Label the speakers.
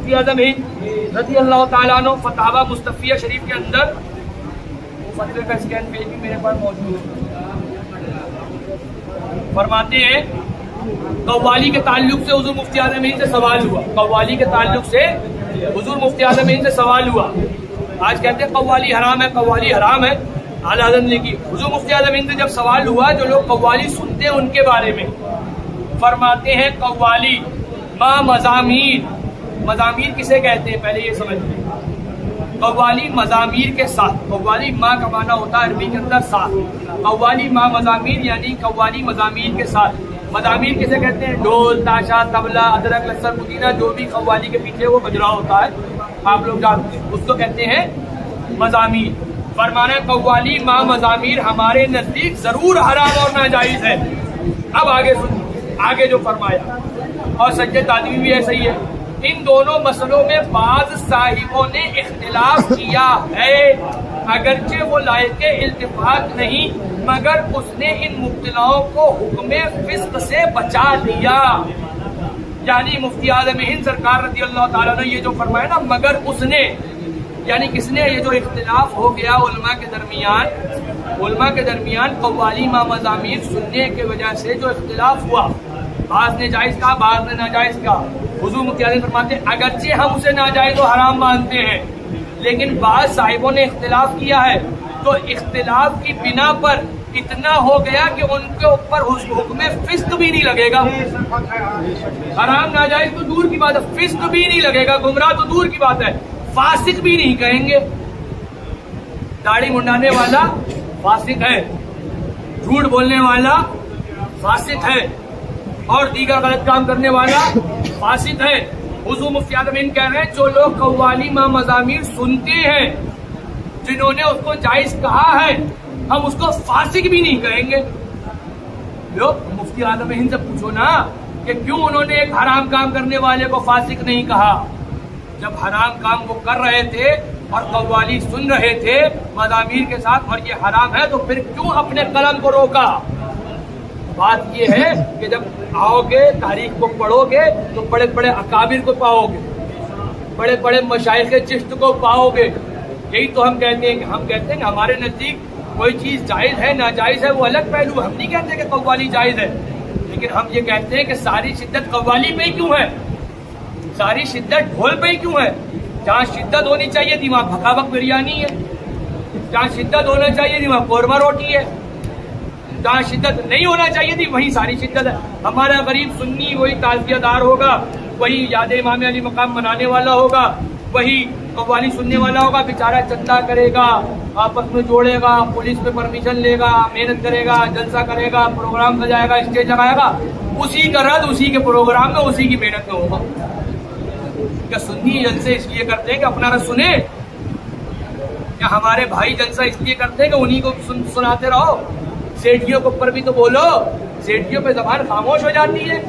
Speaker 1: مفتی اعظم ہند رضی اللہ تعالیٰ عنہ فتاوی مصطفیہ شریف کے اندر فتوے کا اسکین پیج بھی میرے پاس موجود ہے، فرماتے ہیں قوالی کے تعلق سے حضور مفتی اعظم ہند سے سوال ہوا، قوالی کے تعلق سے حضور مفتی اعظم ہند سے سوال ہوا. آج کہتے ہیں قوالی حرام ہے، قوالی حرام ہے. اعلیٰ حضرت نے کی حضور مفتی اعظم ہند سے جب سوال ہوا جو لوگ قوالی سنتے ہیں ان کے بارے میں، فرماتے ہیں قوالی ما مزامیر، مزامیر کسے کہتے ہیں پہلے یہ سمجھ لیں. قوالی مزامیر کے ساتھ، قوالی ما کا معنی ہوتا ہے عربی کے اندر ساتھ، قوالی ما مزامیر یعنی قوالی مزامیر کے ساتھ. مزامیر کسے کہتے ہیں؟ ڈھول، تاشا، طبلہ، ادرک، لہسن، پودینہ، جو بھی قوالی کے پیچھے وہ بج رہا ہوتا ہے آپ لوگ جانتے ہیں اس کو کہتے ہیں مزامیر. فرمانا قوالی ما مزامیر ہمارے نزدیک ضرور حرام اور ناجائز ہے. اب آگے سنیے، آگے جو فرمایا، اور سجدہ تعظیمی بھی ایسا ہی ہے. ان دونوں مسئلوں میں بعض صاحبوں نے اختلاف کیا ہے، اگرچہ وہ لائق التفات نہیں مگر اس نے ان مبتلاؤں کو حکم فسق سے بچا دیا. یعنی مفتی اعظم ہند سرکار رضی اللہ تعالیٰ نے یہ جو فرمایا نا مگر اس نے، یعنی کس نے؟ یہ جو اختلاف ہو گیا علماء کے درمیان قوالی ما مزامیر سننے کی وجہ سے جو اختلاف ہوا، بعض نے جائز کہا، بعض نے ناجائز کہا. حضور مفتی اعظم فرماتے ہیں اگرچہ ہم اسے ناجائز و حرام مانتے ہیں لیکن بعض صاحبوں نے اختلاف کیا ہے تو اختلاف کی بنا پر اتنا ہو گیا کہ ان کے اوپر حکم فسق بھی نہیں لگے گا. حرام ناجائز تو دور کی بات ہے، فسق بھی نہیں لگے گا، گمراہ تو دور کی بات ہے، فاسق بھی نہیں کہیں گے. داڑھی منڈانے والا فاسق ہے، جھوٹ بولنے والا فاسق ہے، اور دیگر غلط کام کرنے والا فاسق ہے. حضور مفتی اعظم ہند کہہ رہے ہیں جو لوگ قوالی ما مزامیر سنتے ہیں، جنہوں نے اس کو جائز کہا ہے، ہم اس کو فاسق بھی نہیں کہیں گے. لوگ مفتی اعظم ہند سے پوچھو نا کہ کیوں انہوں نے ایک حرام کام کرنے والے کو فاسق نہیں کہا؟ جب حرام کام وہ کر رہے تھے اور قوالی سن رہے تھے مزامیر کے ساتھ اور یہ حرام ہے تو پھر کیوں اپنے قلم کو روکا؟ بات یہ ہے کہ جب آؤ گے تاریخ کو پڑھو گے تو بڑے بڑے اکابر کو پاؤ گے، بڑے بڑے مشائخ چشت کو پاؤ گے. یہی تو ہم کہتے ہیں کہ ہمارے نزدیک کوئی چیز جائز ہے ناجائز ہے وہ الگ پہلو. ہم نہیں کہتے کہ قوالی جائز ہے، لیکن ہم یہ کہتے ہیں کہ ساری شدت قوالی پہ ہی کیوں ہے، ساری شدت ڈھول پہ ہی کیوں ہے؟ جہاں شدت ہونی چاہیے تھی وہاں بھکا بک بریانی ہے، جہاں شدت ہونا چاہیے تھی وہاں قورمہ روٹی ہے، جہاں شدت نہیں ہونا چاہیے تھی وہیں ساری شدت ہے. ہمارا غریب سنی وہی تعزیہ دار ہوگا، وہی یاد امام علی مقام منانے والا ہوگا، وہی قوالی سننے والا ہوگا، بیچارہ چندہ کرے گا، آپس میں جوڑے گا، پولیس پہ پرمیشن لے گا، محنت کرے گا، جلسہ کرے گا، پروگرام سجائے گا، اسٹیج لگائے گا، اسی کا رد اسی کے پروگرام میں اسی کی محنت میں ہوگا. کیا سنی جلسے اس لیے کرتے ہیں کہ اپنا رد سنے؟ کیا ہمارے بھائی جلسہ اس لیے کرتے ہیں کہ انہی کو سناتے رہو؟ سیٹھیوں کے اوپر بھی تو بولو، سیٹھیوں پہ زبان خاموش ہو جاتی ہے.